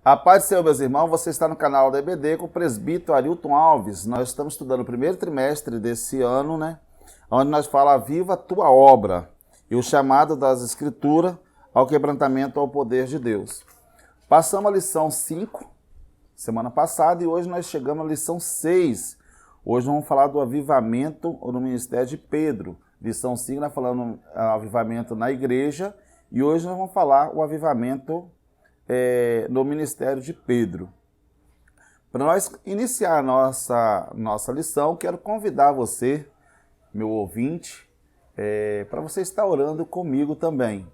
A paz do Senhor, meus irmãos, você está no canal da EBD com o presbítero Arilton Alves. Nós estamos estudando o primeiro trimestre desse ano, onde nós falamos viva a tua obra e o chamado das Escrituras ao quebrantamento ao poder de Deus. Passamos a lição 5, semana passada, e hoje nós chegamos à lição 6. Hoje vamos falar do avivamento no ministério de Pedro. Lição 5, nós falamos avivamento na igreja, e hoje nós vamos falar o avivamento no ministério de Pedro. Para nós iniciar a nossa lição, quero convidar você, meu ouvinte, para você estar orando comigo também.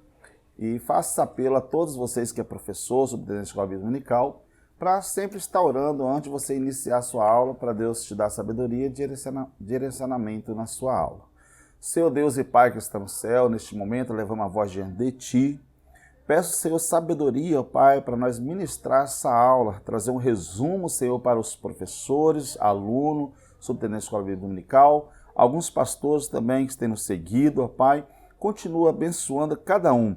E faço esse apelo a todos vocês que é professor, subtenente de escola bíblica dominical, para sempre estar orando antes de você iniciar a sua aula, para Deus te dar sabedoria e direcionamento na sua aula. Seu Deus e Pai que está no céu, neste momento, levamos a voz diante de Ti. Peço, Senhor, sabedoria, Pai, para nós ministrar essa aula, trazer um resumo, Senhor, para os professores, alunos, subtenente de escola bíblica dominical, alguns pastores também que têm nos seguido, Pai. Continua abençoando cada um.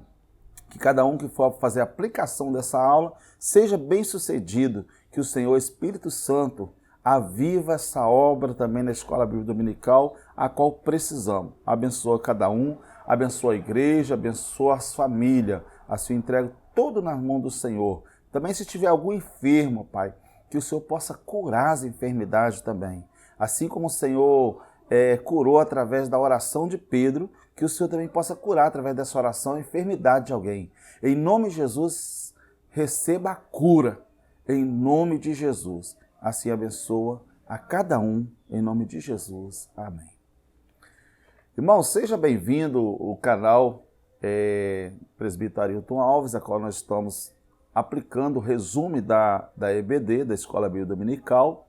Que cada um que for fazer a aplicação dessa aula seja bem sucedido, que o Senhor Espírito Santo aviva essa obra também na escola bíblica dominical, a qual precisamos. Abençoa cada um, abençoa a igreja, abençoa as famílias. Assim eu entrego todo nas mãos do Senhor. Também se tiver algum enfermo, Pai, que o Senhor possa curar as enfermidades também. Assim como o Senhor curou através da oração de Pedro, que o Senhor também possa curar através dessa oração a enfermidade de alguém. Em nome de Jesus, receba a cura. Em nome de Jesus. Assim abençoa a cada um, em nome de Jesus. Amém. Irmão, seja bem-vindo ao canal Presbítero Arilton Alves, a qual nós estamos aplicando o resumo da EBD, da Escola Bíblica Dominical.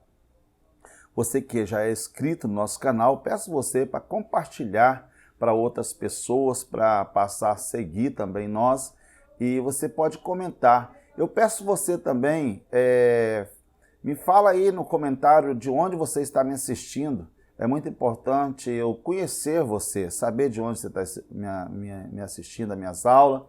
Você que já é inscrito no nosso canal, peço você para compartilhar para outras pessoas, para passar a seguir também nós, e você pode comentar. Eu peço você também, me fala aí no comentário de onde você está me assistindo. É muito importante eu conhecer você, saber de onde você está me assistindo, as minhas aulas,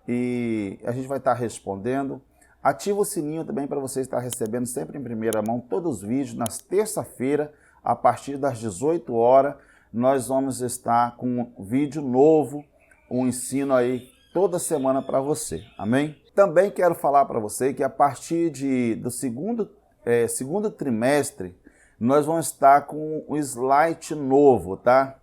e a gente vai estar respondendo. Ativa o sininho também para você estar recebendo sempre em primeira mão todos os vídeos. Nas terça-feira, a partir das 18 horas, nós vamos estar com um vídeo novo, um ensino aí toda semana para você. Amém? Também quero falar para você que a partir do segundo trimestre, nós vamos estar com um slide novo, tá?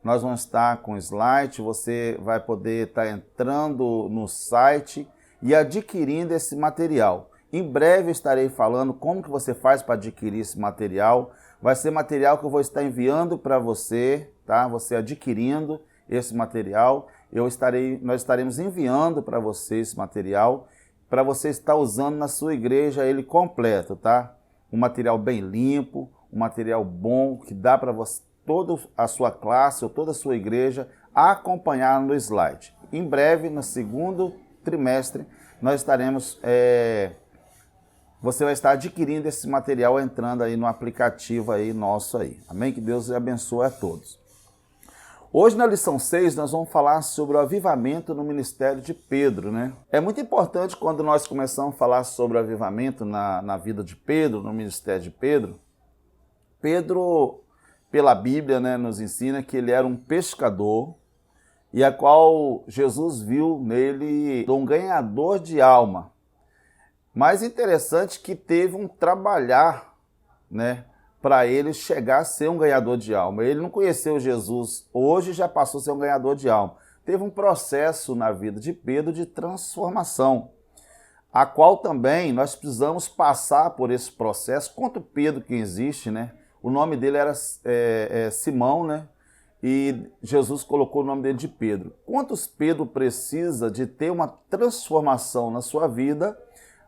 Nós vamos estar com slide, você vai poder estar entrando no site e adquirindo esse material. Em breve estarei falando como que você faz para adquirir esse material. Vai ser material que eu vou estar enviando para você, tá? Você adquirindo esse material, nós estaremos enviando para você esse material, para você estar usando na sua igreja ele completo, tá? Um material bem limpo, um material bom, que dá para você, toda a sua classe ou toda a sua igreja acompanhar no slide. Em breve, no segundo trimestre, nós estaremos, você vai estar adquirindo esse material entrando aí no aplicativo aí nosso aí. Amém? Que Deus abençoe a todos. Hoje na lição 6 nós vamos falar sobre o avivamento no ministério de Pedro, É muito importante quando nós começamos a falar sobre o avivamento na vida de Pedro, no ministério de Pedro. Pedro, pela Bíblia, nos ensina que ele era um pescador e a qual Jesus viu nele um ganhador de alma. Mais interessante que teve um trabalhar, para ele chegar a ser um ganhador de alma. Ele não conheceu Jesus hoje, já passou a ser um ganhador de alma. Teve um processo na vida de Pedro de transformação, a qual também nós precisamos passar por esse processo. Quanto Pedro que existe, O nome dele era Simão, E Jesus colocou o nome dele de Pedro. Quantos Pedro precisa de ter uma transformação na sua vida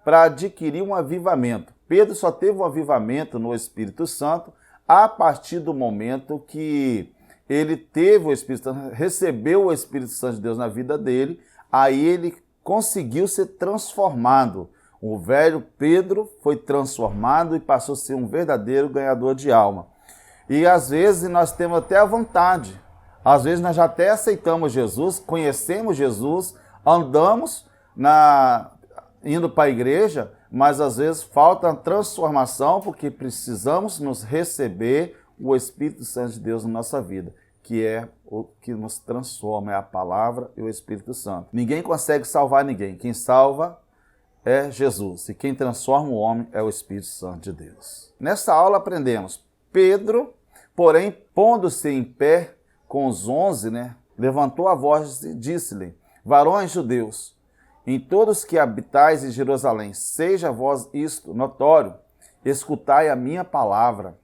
para adquirir um avivamento? Pedro só teve um avivamento no Espírito Santo a partir do momento que ele teve o Espírito Santo, recebeu o Espírito Santo de Deus na vida dele, aí ele conseguiu ser transformado. O velho Pedro foi transformado e passou a ser um verdadeiro ganhador de alma. E às vezes nós temos até a vontade, às vezes nós já até aceitamos Jesus, conhecemos Jesus, andamos indo para a igreja, mas às vezes falta a transformação porque precisamos nos receber o Espírito Santo de Deus na nossa vida, que é o que nos transforma, é a palavra e o Espírito Santo. Ninguém consegue salvar ninguém. Quem salva é Jesus. E quem transforma o homem é o Espírito Santo de Deus. Nesta aula aprendemos Pedro, porém, pondo-se em pé com os 11, levantou a voz e disse-lhe: varões judeus, em todos que habitais em Jerusalém, seja vós isto notório, escutai a minha palavra.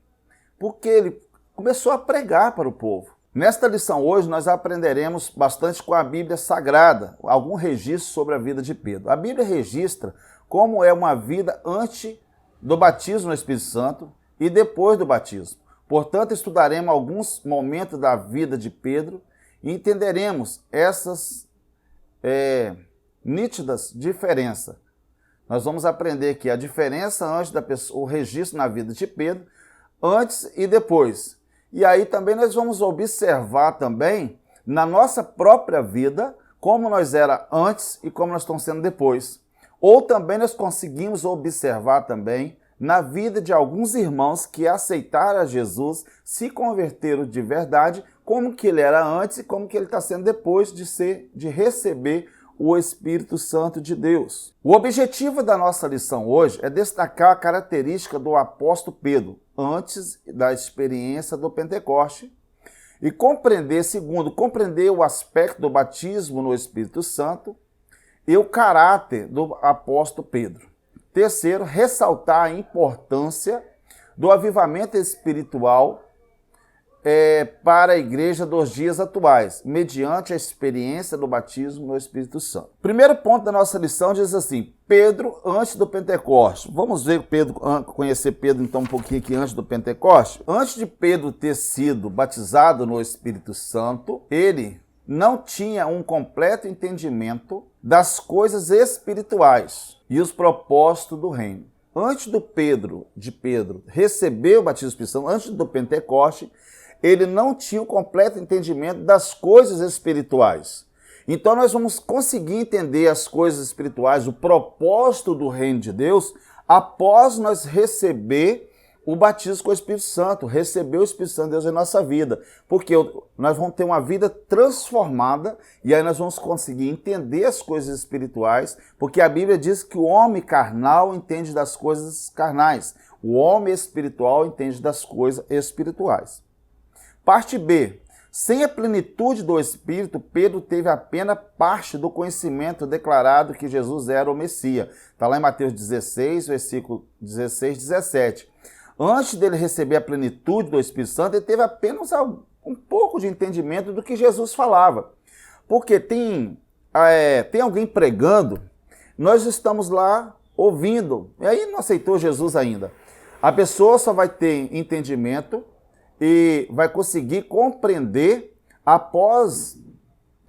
Porque ele começou a pregar para o povo. Nesta lição hoje nós aprenderemos bastante com a Bíblia Sagrada, algum registro sobre a vida de Pedro. A Bíblia registra como é uma vida antes do batismo no Espírito Santo e depois do batismo. Portanto, estudaremos alguns momentos da vida de Pedro e entenderemos essas nítidas diferenças. Nós vamos aprender que a diferença antes da pessoa, o registro na vida de Pedro, antes e depois. E aí também nós vamos observar também na nossa própria vida como nós era antes e como nós estamos sendo depois. Ou também nós conseguimos observar também na vida de alguns irmãos que aceitaram a Jesus, se converteram de verdade, como que ele era antes e como que ele está sendo depois de receber o Espírito Santo de Deus. O objetivo da nossa lição hoje é destacar a característica do apóstolo Pedro, antes da experiência do Pentecoste, e compreender o aspecto do batismo no Espírito Santo e o caráter do apóstolo Pedro. Terceiro, ressaltar a importância do avivamento espiritual para a igreja dos dias atuais, mediante a experiência do batismo no Espírito Santo. Primeiro ponto da nossa lição diz assim: Pedro antes do Pentecoste. Vamos ver conhecer Pedro então um pouquinho aqui antes do Pentecoste. Antes de Pedro ter sido batizado no Espírito Santo, ele não tinha um completo entendimento das coisas espirituais e os propósitos do reino. Antes de Pedro receber o batismo do Espírito Santo, antes do Pentecoste, ele não tinha o completo entendimento das coisas espirituais. Então nós vamos conseguir entender as coisas espirituais, o propósito do reino de Deus, após nós receber o batismo com o Espírito Santo, receber o Espírito Santo de Deus em nossa vida. Porque nós vamos ter uma vida transformada e aí nós vamos conseguir entender as coisas espirituais, porque a Bíblia diz que o homem carnal entende das coisas carnais, o homem espiritual entende das coisas espirituais. Parte B. Sem a plenitude do Espírito, Pedro teve apenas parte do conhecimento declarado que Jesus era o Messias. Está lá em Mateus 16, versículo 16, 17. Antes dele receber a plenitude do Espírito Santo, ele teve apenas um pouco de entendimento do que Jesus falava. Porque tem alguém pregando, nós estamos lá ouvindo, e aí não aceitou Jesus ainda. A pessoa só vai ter entendimento e vai conseguir compreender após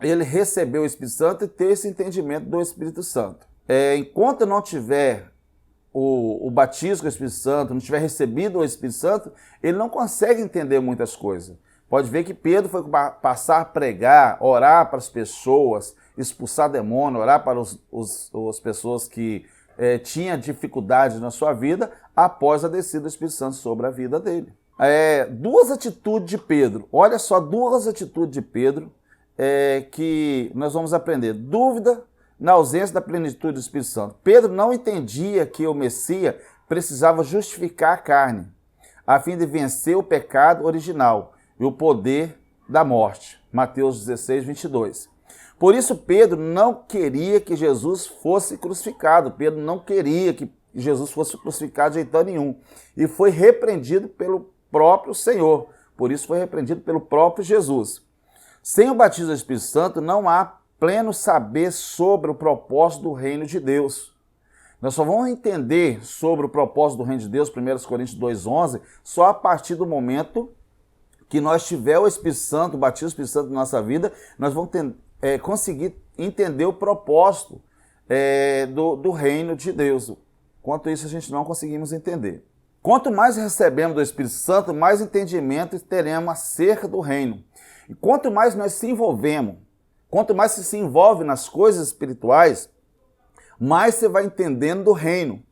ele receber o Espírito Santo e ter esse entendimento do Espírito Santo. Enquanto não tiver o batismo com o Espírito Santo, não tiver recebido o Espírito Santo, ele não consegue entender muitas coisas. Pode ver que Pedro foi passar a pregar, orar para as pessoas, expulsar demônio, orar para as pessoas que tinham dificuldades na sua vida após a descida do Espírito Santo sobre a vida dele. Duas atitudes de Pedro. Olha só, duas atitudes de Pedro que nós vamos aprender. Dúvida na ausência da plenitude do Espírito Santo. Pedro não entendia que o Messias precisava justificar a carne, a fim de vencer o pecado original e o poder da morte. Mateus 16, 22. Por isso, Pedro não queria que Jesus fosse crucificado. Pedro não queria que Jesus fosse crucificado de jeito nenhum. E foi repreendido pelo próprio Senhor. Por isso foi repreendido pelo próprio Jesus. Sem o batismo do Espírito Santo, não há pleno saber sobre o propósito do reino de Deus. Nós só vamos entender sobre o propósito do reino de Deus, 1 Coríntios 2,11, só a partir do momento que nós tiver o Espírito Santo, o batismo do Espírito Santo na nossa vida, nós vamos conseguir entender o propósito do reino de Deus. Quanto isso, a gente não conseguimos entender. Quanto mais recebemos do Espírito Santo, mais entendimento teremos acerca do reino. E quanto mais nós se envolvemos, quanto mais se envolve nas coisas espirituais, mais você vai entendendo do reino.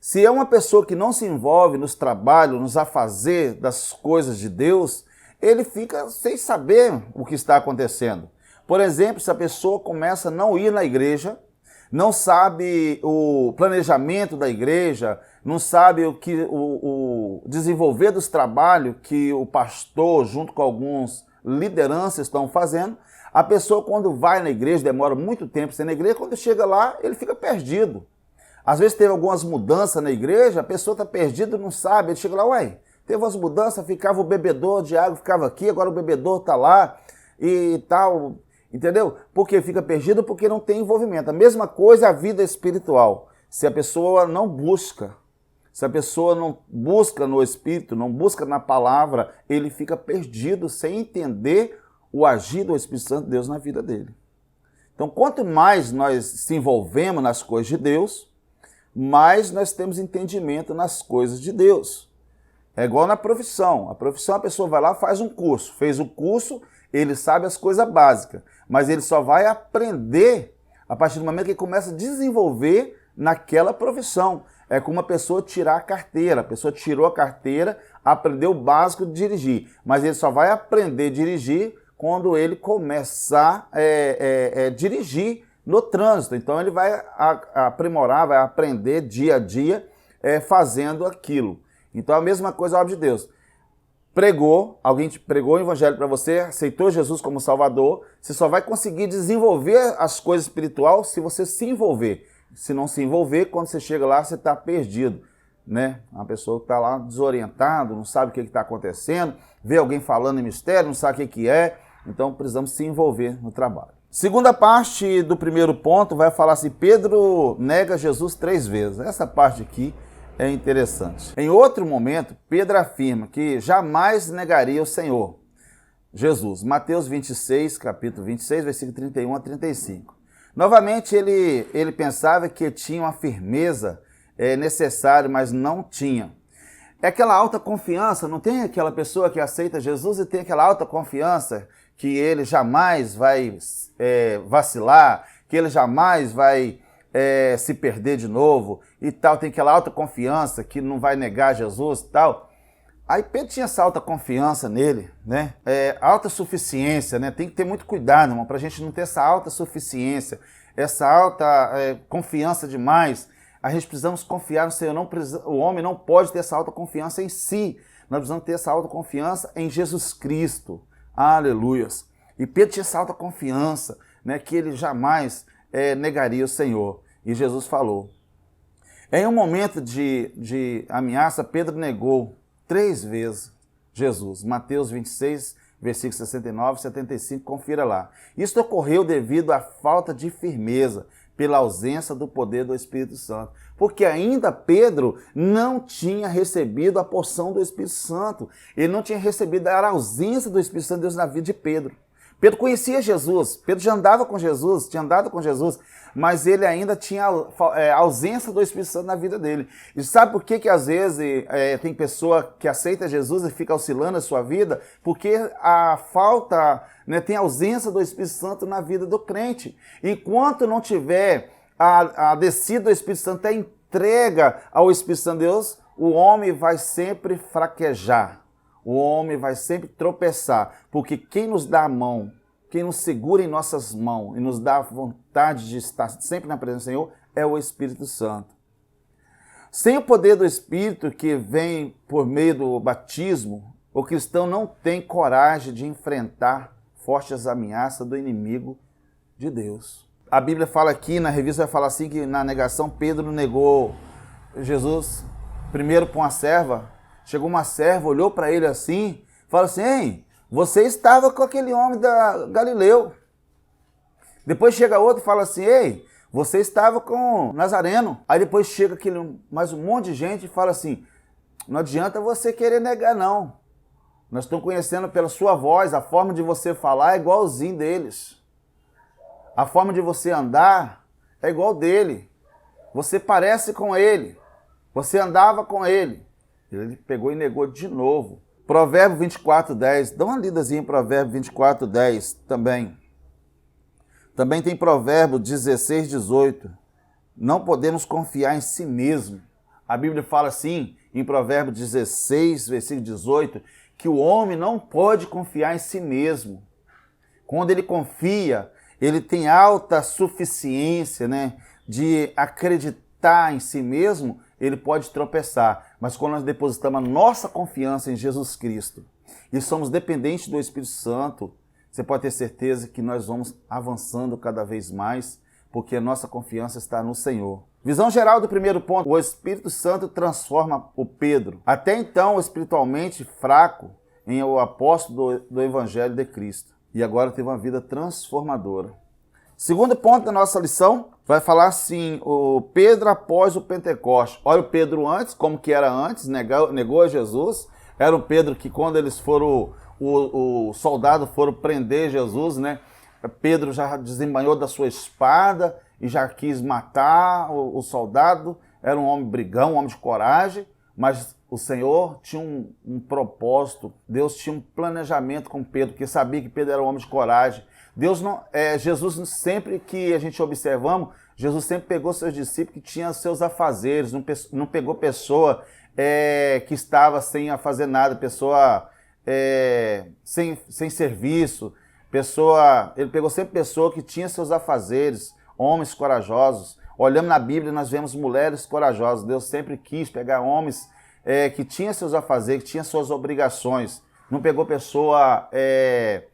Se é uma pessoa que não se envolve nos trabalhos, nos afazeres das coisas de Deus, ele fica sem saber o que está acontecendo. Por exemplo, se a pessoa começa a não ir na igreja, não sabe o planejamento da igreja, não sabe o desenvolver dos trabalhos que o pastor, junto com alguns lideranças, estão fazendo, a pessoa, quando vai na igreja, demora muito tempo sem ir na igreja, quando chega lá, ele fica perdido. Às vezes teve algumas mudanças na igreja, a pessoa está perdida, não sabe, ele chega lá, ué, teve umas mudanças, ficava o bebedor de água, ficava aqui, agora o bebedor está lá e tal, entendeu? Porque fica perdido porque não tem envolvimento. A mesma coisa é a vida espiritual. Se a pessoa não busca, se a pessoa não busca no Espírito, não busca na palavra, ele fica perdido sem entender o agir do Espírito Santo de Deus na vida dele. Então, quanto mais nós se envolvemos nas coisas de Deus, mais nós temos entendimento nas coisas de Deus. É igual na profissão. A profissão, a pessoa vai lá, faz um curso. Fez o curso, ele sabe as coisas básicas, mas ele só vai aprender a partir do momento que ele começa a desenvolver naquela profissão. É como uma pessoa tirar a carteira. A pessoa tirou a carteira, aprendeu o básico de dirigir, mas ele só vai aprender a dirigir quando ele começar a dirigir no trânsito. Então ele vai aprimorar, vai aprender dia a dia fazendo aquilo. Então a mesma coisa a obra de Deus. Alguém te pregou o evangelho para você, aceitou Jesus como Salvador, você só vai conseguir desenvolver as coisas espirituais se você se envolver. Se não se envolver, quando você chega lá, você está perdido, né? Uma pessoa que está lá desorientada, não sabe o que está acontecendo, vê alguém falando em mistério, não sabe o que é, então precisamos se envolver no trabalho. Segunda parte do primeiro ponto vai falar assim, Pedro nega Jesus 3 vezes. Essa parte aqui é interessante. Em outro momento, Pedro afirma que jamais negaria o Senhor Jesus. Mateus 26, capítulo 26, versículo 31 a 35. Novamente, ele pensava que tinha uma firmeza necessária, mas não tinha. É aquela alta confiança, não tem aquela pessoa que aceita Jesus e tem aquela alta confiança que ele jamais vai vacilar, que ele jamais vai se perder de novo e tal, tem aquela alta confiança que não vai negar Jesus e tal. Aí Pedro tinha essa alta confiança nele, né? Alta suficiência, né? Tem que ter muito cuidado, irmão, para a gente não ter essa alta suficiência, essa alta confiança demais. A gente precisamos confiar no Senhor. O homem não pode ter essa alta confiança em si. Nós precisamos ter essa alta confiança em Jesus Cristo. Aleluias. E Pedro tinha essa alta confiança, né, que ele jamais negaria o Senhor. E Jesus falou. Em um momento de ameaça, Pedro negou 3 vezes Jesus. Mateus 26, versículos 69 e 75, confira lá. Isso ocorreu devido à falta de firmeza, pela ausência do poder do Espírito Santo. Porque ainda Pedro não tinha recebido a porção do Espírito Santo. Ele não tinha recebido a ausência do Espírito Santo de Deus na vida de Pedro. Pedro conhecia Jesus, Pedro já andava com Jesus, tinha andado com Jesus, mas ele ainda tinha a ausência do Espírito Santo na vida dele. E sabe por que às vezes tem pessoa que aceita Jesus e fica oscilando a sua vida? Porque a falta, né, tem ausência do Espírito Santo na vida do crente. Enquanto não tiver a descida do Espírito Santo, a entrega ao Espírito Santo de Deus, o homem vai sempre fraquejar. O homem vai sempre tropeçar, porque quem nos dá a mão, quem nos segura em nossas mãos e nos dá vontade de estar sempre na presença do Senhor, é o Espírito Santo. Sem o poder do Espírito que vem por meio do batismo, o cristão não tem coragem de enfrentar fortes ameaças do inimigo de Deus. A Bíblia fala aqui, na revista vai falar assim, que na negação Pedro negou Jesus primeiro para uma serva. Chegou uma serva, olhou para ele assim, falou assim, ei, você estava com aquele homem da Galileu. Depois chega outro e fala assim, ei, você estava com Nazareno. Aí depois chega mais um monte de gente e fala assim, não adianta você querer negar não. Nós estamos conhecendo pela sua voz, a forma de você falar é igualzinho deles. A forma de você andar é igual dele. Você parece com ele. Você andava com ele. Ele pegou e negou de novo. Provérbio 24:10. Dá uma lidazinha em Provérbio 24:10 também. Também tem Provérbio 16:18. Não podemos confiar em si mesmo. A Bíblia fala assim, em Provérbios 16, versículo 18, que o homem não pode confiar em si mesmo. Quando ele confia, ele tem alta suficiência, né, de acreditar em si mesmo, ele pode tropeçar. Mas quando nós depositamos a nossa confiança em Jesus Cristo e somos dependentes do Espírito Santo, você pode ter certeza que nós vamos avançando cada vez mais, porque a nossa confiança está no Senhor. Visão geral do primeiro ponto, o Espírito Santo transforma o Pedro, até então espiritualmente fraco, em o apóstolo do Evangelho de Cristo. E agora teve uma vida transformadora. Segundo ponto da nossa lição, vai falar assim, o Pedro após o Pentecoste. Olha o Pedro antes, como que era antes, negou a Jesus. Era o Pedro que quando eles foram, o soldado foram prender Jesus, né? Pedro já desembanhou da sua espada e já quis matar o soldado. Era um homem brigão, um homem de coragem, mas o Senhor tinha um propósito, Deus tinha um planejamento com Pedro, porque sabia que Pedro era um homem de coragem. Jesus sempre que a gente observamos, Jesus sempre pegou seus discípulos que tinham seus afazeres, não pegou pessoa que estava sem a fazer nada, pessoa sem serviço, ele pegou sempre pessoa que tinha seus afazeres, homens corajosos. Olhamos na Bíblia, nós vemos mulheres corajosas. Deus sempre quis pegar homens que tinham seus afazeres, que tinham suas obrigações. Não pegou pessoa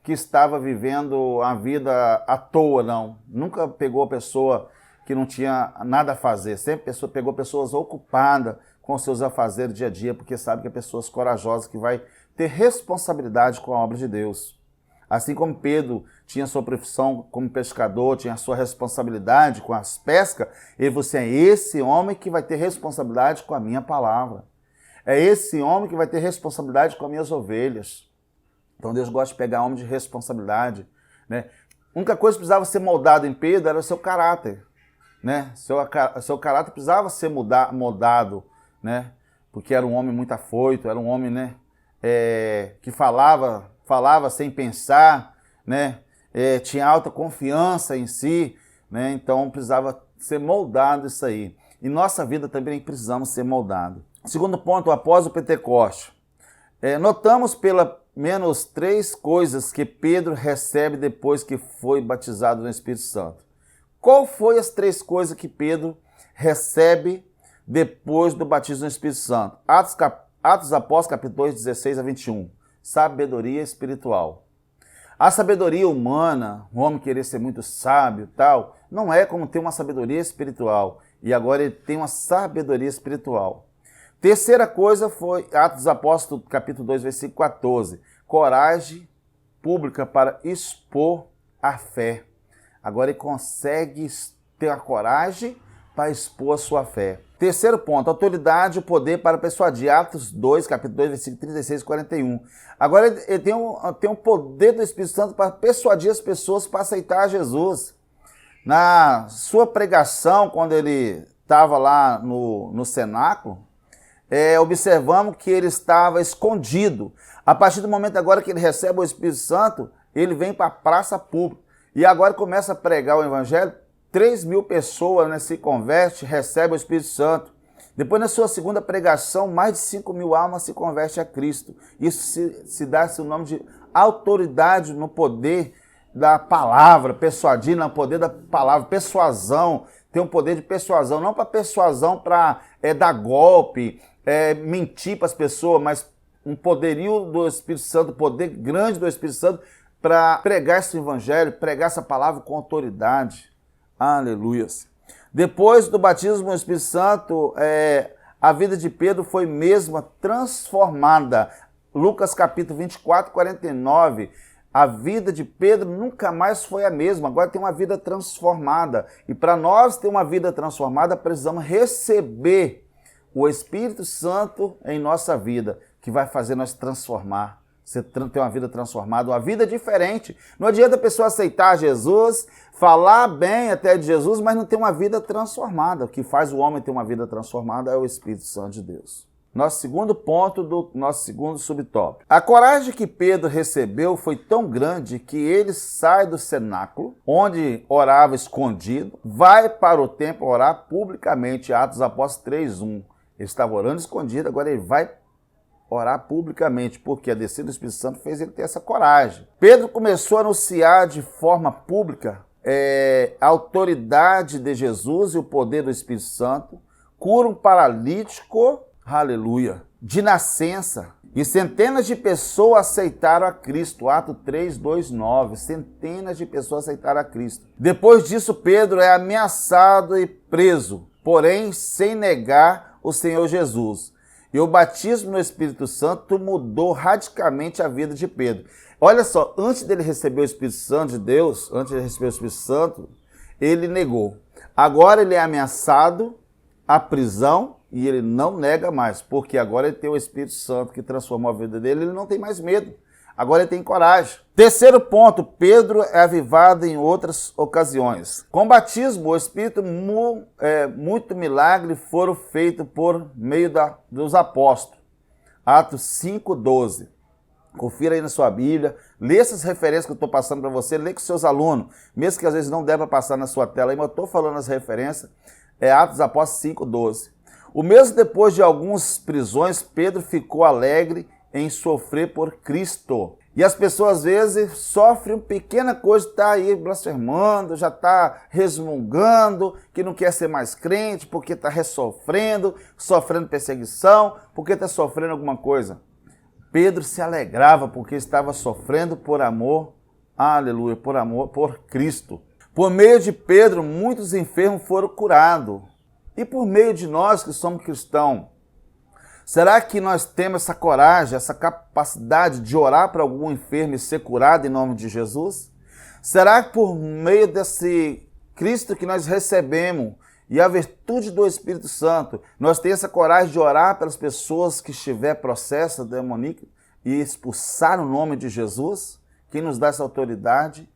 que estava vivendo a vida à toa, não. Nunca pegou pessoa que não tinha nada a fazer. Sempre pegou pessoas ocupadas com seus afazeres dia a dia, porque sabe que é pessoas corajosas que vai ter responsabilidade com a obra de Deus. Assim como Pedro tinha sua profissão como pescador, tinha sua responsabilidade com as pescas, você é esse homem que vai ter responsabilidade com a minha palavra. É esse homem que vai ter responsabilidade com as minhas ovelhas. Então Deus gosta de pegar homem de responsabilidade, né? A única coisa que precisava ser moldado em Pedro era o seu caráter, né? Seu caráter precisava ser moldado, né? Porque era um homem muito afoito, era um homem, né, que falava sem pensar, né? Tinha alta confiança em si, né? Então precisava ser moldado isso aí. E nossa vida também precisamos ser moldados. Segundo ponto, após o Pentecoste. Notamos pelo menos 3 coisas que Pedro recebe depois que foi batizado no Espírito Santo. Qual foi as 3 coisas que Pedro recebe depois do batismo no Espírito Santo? Atos Apóstolos, capítulo 2, 16 a 21. Sabedoria espiritual. A sabedoria humana, o homem querer ser muito sábio e tal, não é como ter uma sabedoria espiritual. E agora ele tem uma sabedoria espiritual. Terceira coisa foi Atos dos Apóstolos, capítulo 2, versículo 14. Coragem pública para expor a fé. Agora ele consegue ter a coragem para expor a sua fé. Terceiro ponto, autoridade e poder para persuadir. Atos 2, capítulo 2, versículo 36 e 41. Agora ele tem um poder do Espírito Santo para persuadir as pessoas para aceitar Jesus. Na sua pregação, quando ele estava lá no cenáculo, observamos que ele estava escondido. A partir do momento agora que ele recebe o Espírito Santo, ele vem para a praça pública. E agora começa a pregar o Evangelho. 3.000 pessoas, né, se convertem, recebem o Espírito Santo. Depois, na sua segunda pregação, mais de 5.000 almas se convertem a Cristo. Isso se dá o nome de autoridade no poder da palavra, persuadir no poder da palavra, persuasão. Tem um poder de persuasão, não para persuasão para dar golpe, mentir para as pessoas, mas um poderio do Espírito Santo, poder grande do Espírito Santo para pregar esse evangelho, pregar essa palavra com autoridade. Aleluias. Depois do batismo no Espírito Santo, a vida de Pedro foi mesmo transformada. Lucas capítulo 24, 49. A vida de Pedro nunca mais foi a mesma, agora tem uma vida transformada. E para nós ter uma vida transformada, precisamos receber o Espírito Santo em nossa vida, que vai fazer nós transformar. Você ter uma vida transformada, uma vida diferente. Não adianta a pessoa aceitar Jesus, falar bem até de Jesus, mas não ter uma vida transformada. O que faz o homem ter uma vida transformada é o Espírito Santo de Deus. Nosso segundo ponto do nosso segundo subtópico. A coragem que Pedro recebeu foi tão grande que ele sai do cenáculo, onde orava escondido, vai para o templo orar publicamente, Atos Apóstolos 3:1. Ele estava orando escondido, agora ele vai orar publicamente, porque a descida do Espírito Santo fez ele ter essa coragem. Pedro começou a anunciar de forma pública a autoridade de Jesus e o poder do Espírito Santo, cura um paralítico, aleluia, de nascença. E centenas de pessoas aceitaram a Cristo. Atos 3, 2, 9. Centenas de pessoas aceitaram a Cristo. Depois disso, Pedro é ameaçado e preso, porém sem negar o Senhor Jesus. E o batismo no Espírito Santo mudou radicalmente a vida de Pedro. Olha só, antes dele receber o Espírito Santo de Deus, antes de receber o Espírito Santo, ele negou. Agora ele é ameaçado à prisão e ele não nega mais, porque agora ele tem o Espírito Santo que transformou a vida dele, ele não tem mais medo. Agora ele tem coragem. Terceiro ponto, Pedro é avivado em outras ocasiões. Com o batismo, o Espírito, muito milagre foram feitos por meio dos apóstolos. Atos 5:12. Confira aí na sua Bíblia, lê essas referências que eu estou passando para você, lê com seus alunos, mesmo que às vezes não dê para passar na sua tela, mas eu estou falando as referências, Atos dos Apóstolos 5:12. O mesmo depois de algumas prisões, Pedro ficou alegre em sofrer por Cristo. E as pessoas às vezes sofrem uma pequena coisa, está aí blasfemando, já está resmungando, que não quer ser mais crente, porque está sofrendo perseguição, porque está sofrendo alguma coisa. Pedro se alegrava porque estava sofrendo por amor, aleluia, por amor, por Cristo. Por meio de Pedro, muitos enfermos foram curados. E por meio de nós que somos cristãos, será que nós temos essa coragem, essa capacidade de orar para algum enfermo e ser curado em nome de Jesus? Será que por meio desse Cristo que nós recebemos e a virtude do Espírito Santo, nós temos essa coragem de orar pelas pessoas que estiver processo demoníaco e expulsar o nome de Jesus? Quem nos dá essa autoridade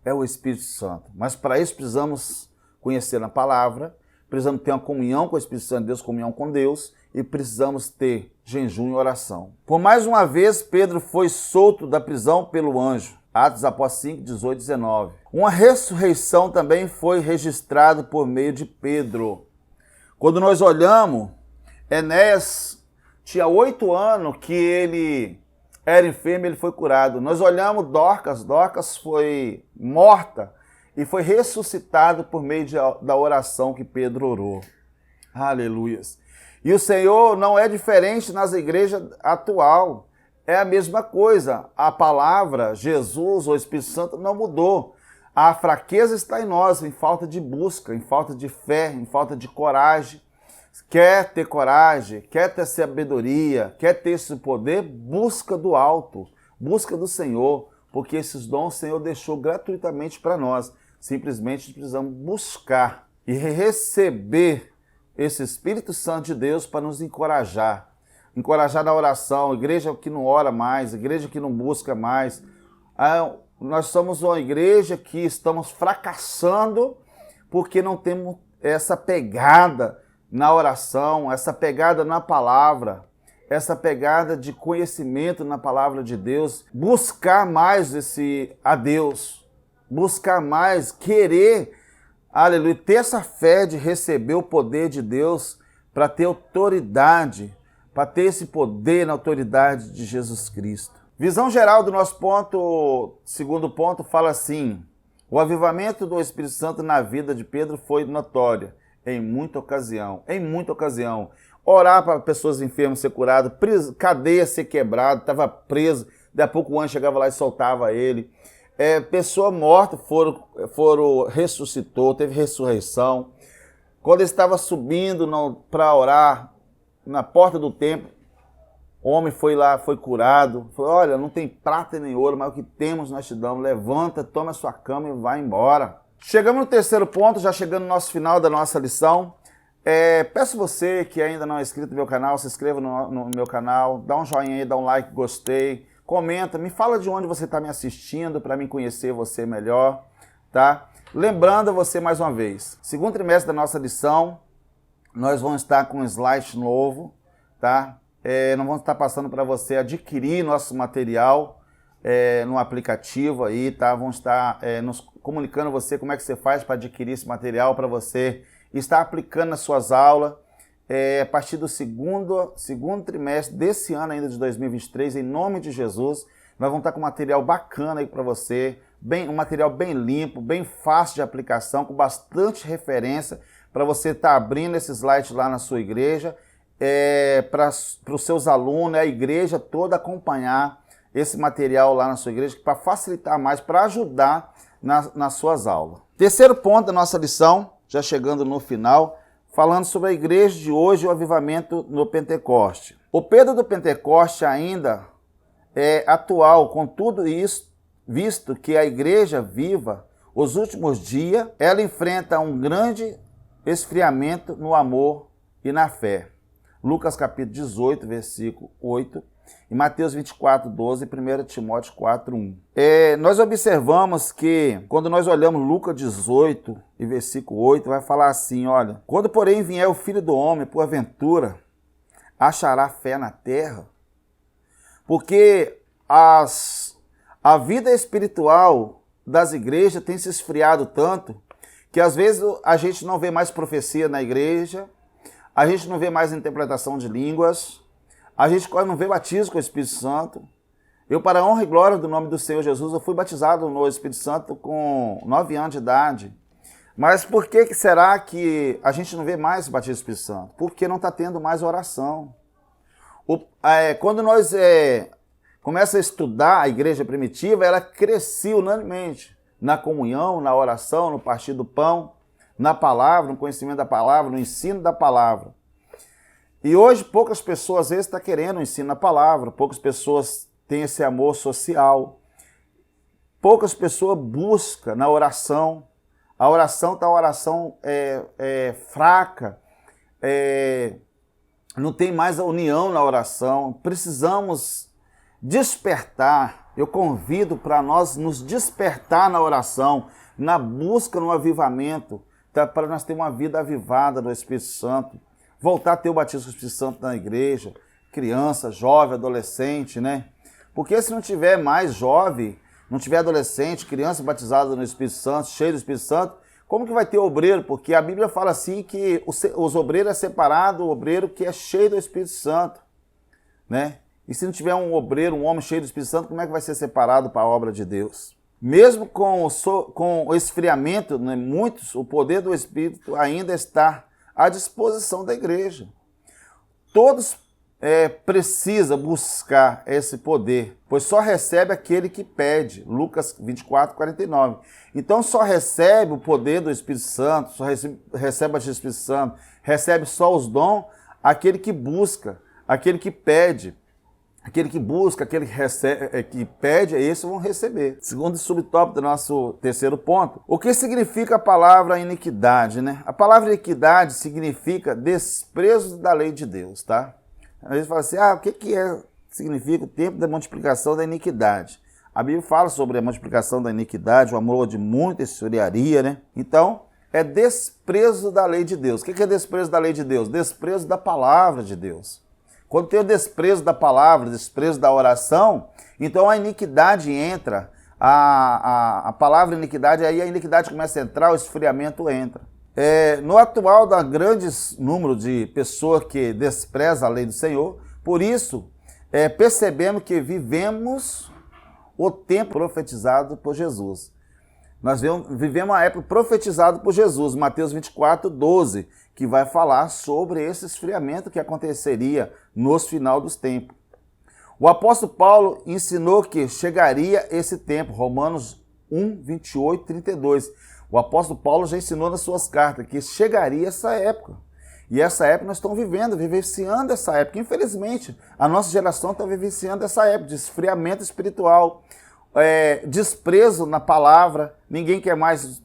é o Espírito Santo. Mas para isso precisamos conhecer a palavra, precisamos ter uma comunhão com o Espírito Santo de Deus, comunhão com Deus, e precisamos ter jejum e oração. Por mais uma vez, Pedro foi solto da prisão pelo anjo. Atos dos Apóstolos 5, 18, 19. Uma ressurreição também foi registrada por meio de Pedro. Quando nós olhamos, Enéas tinha 8 anos que ele era enfermo e ele foi curado. Nós olhamos Dorcas foi morta e foi ressuscitado por meio da oração que Pedro orou. Aleluias. E o Senhor não é diferente nas igrejas atual. É a mesma coisa. A palavra, Jesus, o Espírito Santo não mudou. A fraqueza está em nós, em falta de busca, em falta de fé, em falta de coragem. Quer ter coragem, quer ter sabedoria, quer ter esse poder, busca do alto, busca do Senhor, porque esses dons o Senhor deixou gratuitamente para nós. Simplesmente precisamos buscar e receber esse Espírito Santo de Deus para nos encorajar. Encorajar na oração, igreja que não ora mais, igreja que não busca mais. Nós somos uma igreja que estamos fracassando porque não temos essa pegada na oração, essa pegada na palavra, essa pegada de conhecimento na palavra de Deus, buscar mais a Deus, buscar mais, querer, aleluia, ter essa fé de receber o poder de Deus para ter autoridade, para ter esse poder na autoridade de Jesus Cristo. Visão geral do nosso segundo ponto, fala assim: o avivamento do Espírito Santo na vida de Pedro foi notório em muita ocasião. Orar para pessoas enfermas ser curadas, cadeia ser quebrada, estava preso, daqui a pouco o anjo chegava lá e soltava ele. Pessoa morta ressuscitou, teve ressurreição. Quando ele estava subindo para orar na porta do templo, o homem foi lá, foi curado. Falou: olha, não tem prata nem ouro, mas o que temos nós te damos. Levanta, toma a sua cama e vai embora. Chegamos no terceiro ponto, já chegando no nosso final da nossa lição. Peço você que ainda não é inscrito no meu canal, se inscreva no meu canal, dá um joinha aí, dá um like, gostei, comenta, me fala de onde você está me assistindo para mim conhecer você melhor, tá? Lembrando a você mais uma vez, segundo trimestre da nossa lição, nós vamos estar com um slide novo, tá? Nós vamos estar passando para você adquirir nosso material no aplicativo aí, tá? Vamos estar nos comunicando a você como é que você faz para adquirir esse material para você estar aplicando nas suas aulas a partir do segundo trimestre desse ano ainda de 2023, em nome de Jesus, nós vamos estar com material bacana aí para você, um material bem limpo, bem fácil de aplicação, com bastante referência, para você estar abrindo esse slide lá na sua igreja, para os seus alunos, a igreja toda acompanhar esse material lá na sua igreja, para facilitar mais, para ajudar nas suas aulas. Terceiro ponto da nossa lição, já chegando no final, falando sobre a igreja de hoje e o avivamento no Pentecoste. O Pedro do Pentecoste ainda é atual, com tudo isso, visto que a igreja viva, os últimos dias, ela enfrenta um grande esfriamento no amor e na fé. Lucas capítulo 18, versículo 8, e Mateus 24, 12 e 1 Timóteo 4, 1. Nós observamos que, quando nós olhamos Lucas 18 e versículo 8, vai falar assim, olha, quando porém vier o Filho do Homem, por aventura, achará fé na terra? Porque a vida espiritual das igrejas tem se esfriado tanto que às vezes a gente não vê mais profecia na igreja, a gente não vê mais interpretação de línguas, a gente quase não vê batismo com o Espírito Santo. Eu, para a honra e glória do nome do Senhor Jesus, eu fui batizado no Espírito Santo com 9 anos de idade. Mas por que será que a gente não vê mais batismo do Espírito Santo? Porque não está tendo mais oração. Quando nós começamos a estudar a igreja primitiva, ela crescia unanimemente na comunhão, na oração, no partir do pão, na palavra, no conhecimento da palavra, no ensino da palavra. E hoje poucas pessoas às vezes estão querendo o ensino da palavra, poucas pessoas têm esse amor social, poucas pessoas buscam na oração. A oração está uma oração fraca, não tem mais a união na oração. Precisamos despertar. Eu convido para nós nos despertar na oração, na busca, no avivamento, para nós ter uma vida avivada no Espírito Santo, voltar a ter o batismo do Espírito Santo na igreja, criança, jovem, adolescente, né? Porque se não tiver mais jovem, não tiver adolescente, criança batizada no Espírito Santo, cheio do Espírito Santo, como que vai ter obreiro? Porque a Bíblia fala assim que os obreiros é separado, o obreiro que é cheio do Espírito Santo, né? E se não tiver um obreiro, um homem cheio do Espírito Santo, como é que vai ser separado para a obra de Deus? Mesmo com o esfriamento, né, o poder do Espírito ainda está à disposição da igreja. Todos precisam buscar esse poder, pois só recebe aquele que pede. Lucas 24, 49. Então só recebe o poder do Espírito Santo, só recebe o batismo do Espírito Santo, recebe só os dons aquele que busca, aquele que pede. Aquele que busca, aquele que recebe, que pede, esses vão receber. Segundo subtópico do nosso terceiro ponto, o que significa a palavra iniquidade, né? A palavra iniquidade significa desprezo da lei de Deus, tá? Às vezes fala assim, o que significa o tempo da multiplicação da iniquidade? A Bíblia fala sobre a multiplicação da iniquidade, o amor de muita historiaria, né? Então, é desprezo da lei de Deus. O que é desprezo da lei de Deus? Desprezo da palavra de Deus. Quando tem o desprezo da palavra, o desprezo da oração, então a iniquidade entra, a palavra iniquidade, aí a iniquidade começa a entrar, o esfriamento entra. No atual, dá grandes número de pessoas que desprezam a lei do Senhor, por isso, percebemos que vivemos o tempo profetizado por Jesus. Nós vivemos a época profetizada por Jesus, Mateus 24, 12, que vai falar sobre esse esfriamento que aconteceria nos final dos tempos. O apóstolo Paulo ensinou que chegaria esse tempo, Romanos 1, 28, 32. O apóstolo Paulo já ensinou nas suas cartas que chegaria essa época. E essa época nós estamos vivenciando essa época. Infelizmente, a nossa geração está vivenciando essa época de esfriamento espiritual, desprezo na palavra, ninguém quer mais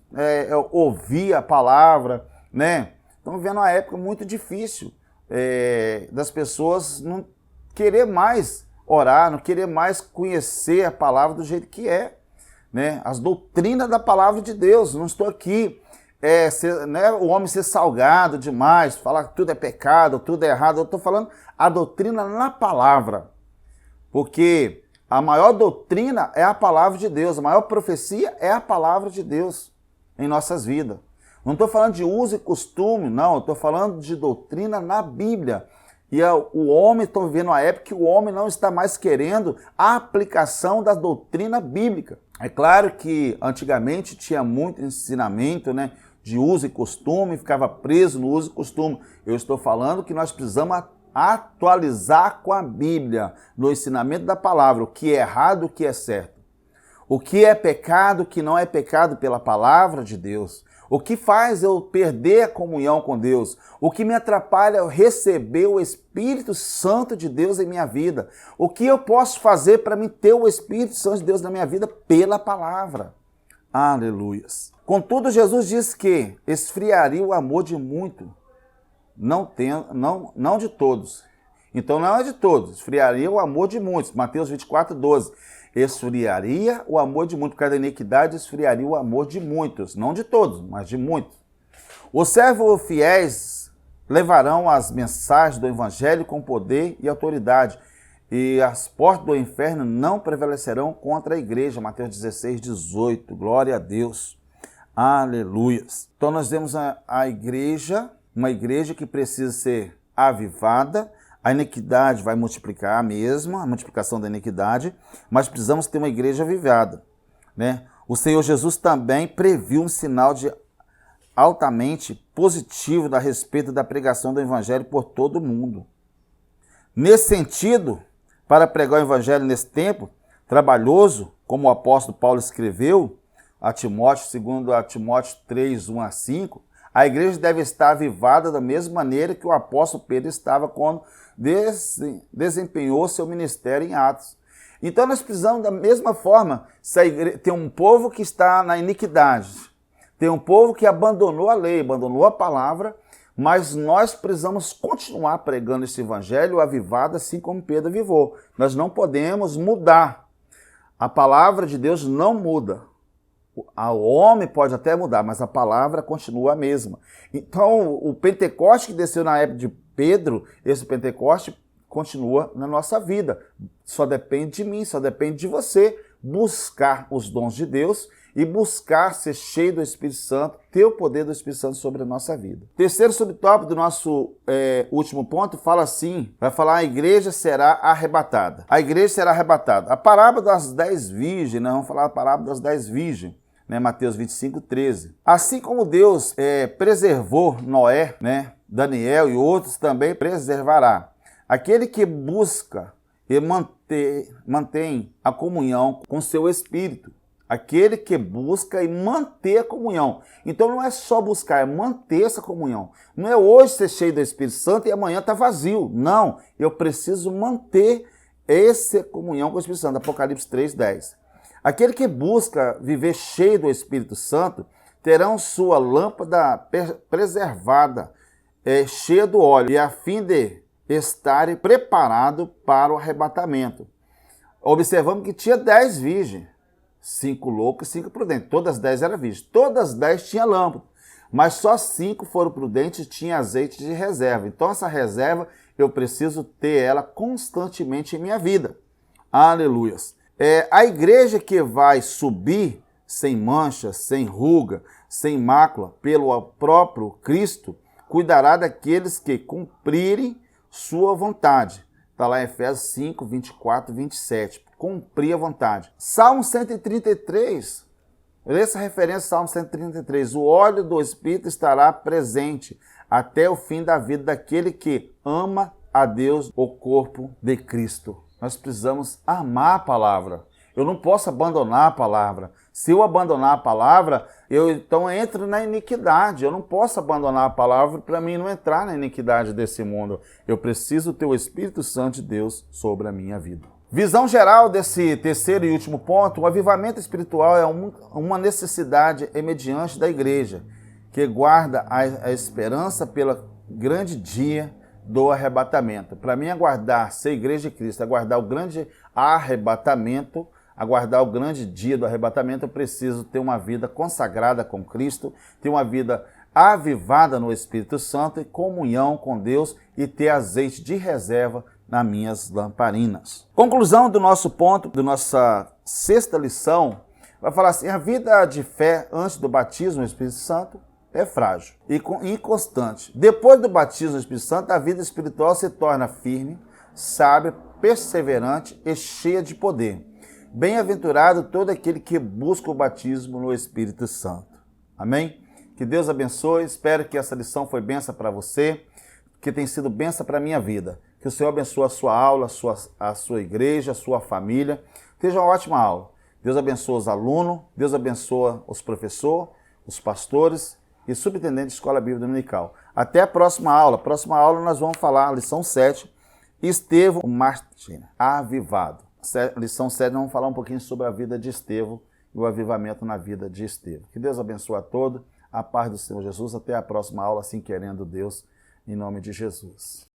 ouvir a palavra, né? Estamos vivendo uma época muito difícil das pessoas não querer mais orar, não querer mais conhecer a palavra do jeito que é, né? As doutrinas da palavra de Deus. Não estou aqui, o homem ser salgado demais, falar que tudo é pecado, tudo é errado. Eu estou falando a doutrina na palavra, porque a maior doutrina é a palavra de Deus, a maior profecia é a palavra de Deus em nossas vidas. Não estou falando de uso e costume, não. Estou falando de doutrina na Bíblia. E o homem, estou vivendo uma época que o homem não está mais querendo a aplicação da doutrina bíblica. É claro que antigamente tinha muito ensinamento, né, de uso e costume, ficava preso no uso e costume. Eu estou falando que nós precisamos atualizar com a Bíblia, no ensinamento da palavra, o que é errado e o que é certo. O que é pecado, o que não é pecado pela palavra de Deus. O que faz eu perder a comunhão com Deus? O que me atrapalha é eu receber o Espírito Santo de Deus em minha vida? O que eu posso fazer para me ter o Espírito Santo de Deus na minha vida? Pela palavra. Aleluias. Contudo, Jesus diz que esfriaria o amor de muito, não de todos. Então não é de todos, esfriaria o amor de muitos. Mateus 24, 12. Esfriaria o amor de muitos, por causa da iniquidade, esfriaria o amor de muitos, não de todos, mas de muitos. Os servos fiéis levarão as mensagens do evangelho com poder e autoridade, e as portas do inferno não prevalecerão contra a igreja. Mateus 16, 18. Glória a Deus. Aleluias. Então nós temos a igreja, uma igreja que precisa ser avivada. A iniquidade vai multiplicar a multiplicação da iniquidade, mas precisamos ter uma igreja avivada, né? O Senhor Jesus também previu um sinal de altamente positivo a respeito da pregação do evangelho por todo o mundo. Nesse sentido, para pregar o evangelho nesse tempo trabalhoso, como o apóstolo Paulo escreveu a Timóteo, segundo a Timóteo 3, 1 a 5, a igreja deve estar avivada da mesma maneira que o apóstolo Pedro estava quando desempenhou seu ministério em Atos. Então nós precisamos da mesma forma, tem um povo que está na iniquidade, tem um povo que abandonou a lei, abandonou a palavra, mas nós precisamos continuar pregando esse evangelho avivado assim como Pedro avivou. Nós não podemos mudar. A palavra de Deus não muda. O homem pode até mudar, mas a palavra continua a mesma. Então, o Pentecoste que desceu na época de Pedro, esse Pentecoste continua na nossa vida. Só depende de mim, só depende de você buscar os dons de Deus e buscar ser cheio do Espírito Santo, ter o poder do Espírito Santo sobre a nossa vida. Terceiro subtópico do nosso último ponto fala assim, vai falar a igreja será arrebatada. A igreja será arrebatada. A parábola das 10 virgens, nós vamos falar a parábola das 10 virgens, né, Mateus 25, 13. Assim como Deus preservou Noé, né, Daniel e outros também preservará. Aquele que busca e mantém a comunhão com seu Espírito. Aquele que busca e manter a comunhão. Então não é só buscar, é manter essa comunhão. Não é hoje ser cheio do Espírito Santo e amanhã está vazio. Não, eu preciso manter essa comunhão com o Espírito Santo. Apocalipse 3, 10. Aquele que busca viver cheio do Espírito Santo terão sua lâmpada preservada, cheia do óleo, e a fim de estarem preparados para o arrebatamento. Observamos que tinha 10 virgens, 5 loucos e 5 prudentes. Todas as 10 eram virgens. Todas as 10 tinham lâmpada, mas só 5 foram prudentes e tinham azeite de reserva. Então essa reserva eu preciso ter ela constantemente em minha vida. Aleluias. A igreja que vai subir sem mancha, sem ruga, sem mácula, pelo próprio Cristo, cuidará daqueles que cumprirem sua vontade. Está lá em Efésios 5, 24 e 27. Cumprir a vontade. Salmo 133, essa referência Salmo 133. O óleo do Espírito estará presente até o fim da vida daquele que ama a Deus, o corpo de Cristo. Nós precisamos amar a palavra. Eu não posso abandonar a palavra. Se eu abandonar a palavra, eu então entro na iniquidade. Eu não posso abandonar a palavra para mim não entrar na iniquidade desse mundo. Eu preciso ter o Espírito Santo de Deus sobre a minha vida. Visão geral desse terceiro e último ponto, o avivamento espiritual é uma necessidade imediante da igreja, que guarda a esperança pelo grande dia do arrebatamento. Para mim, aguardar ser igreja de Cristo, aguardar o grande arrebatamento, aguardar o grande dia do arrebatamento, eu preciso ter uma vida consagrada com Cristo, ter uma vida avivada no Espírito Santo e comunhão com Deus e ter azeite de reserva nas minhas lamparinas. Conclusão do nosso ponto, da nossa sexta lição, vai falar assim, a vida de fé antes do batismo no Espírito Santo, é frágil e inconstante. Depois do batismo do Espírito Santo, a vida espiritual se torna firme, sábia, perseverante e cheia de poder. Bem-aventurado todo aquele que busca o batismo no Espírito Santo. Amém? Que Deus abençoe. Espero que essa lição foi bênção para você, que tem sido bênção para a minha vida. Que o Senhor abençoe a sua aula, a sua igreja, a sua família. Seja uma ótima aula. Deus abençoe os alunos, Deus abençoe os professores, os pastores e subintendente de Escola Bíblica Dominical. Até a próxima aula. Próxima aula nós vamos falar, lição 7, Estevão, mártir, avivado. Lição 7, nós vamos falar um pouquinho sobre a vida de Estevão e o avivamento na vida de Estevão. Que Deus abençoe a todos, a paz do Senhor Jesus. Até a próxima aula, assim querendo Deus, em nome de Jesus.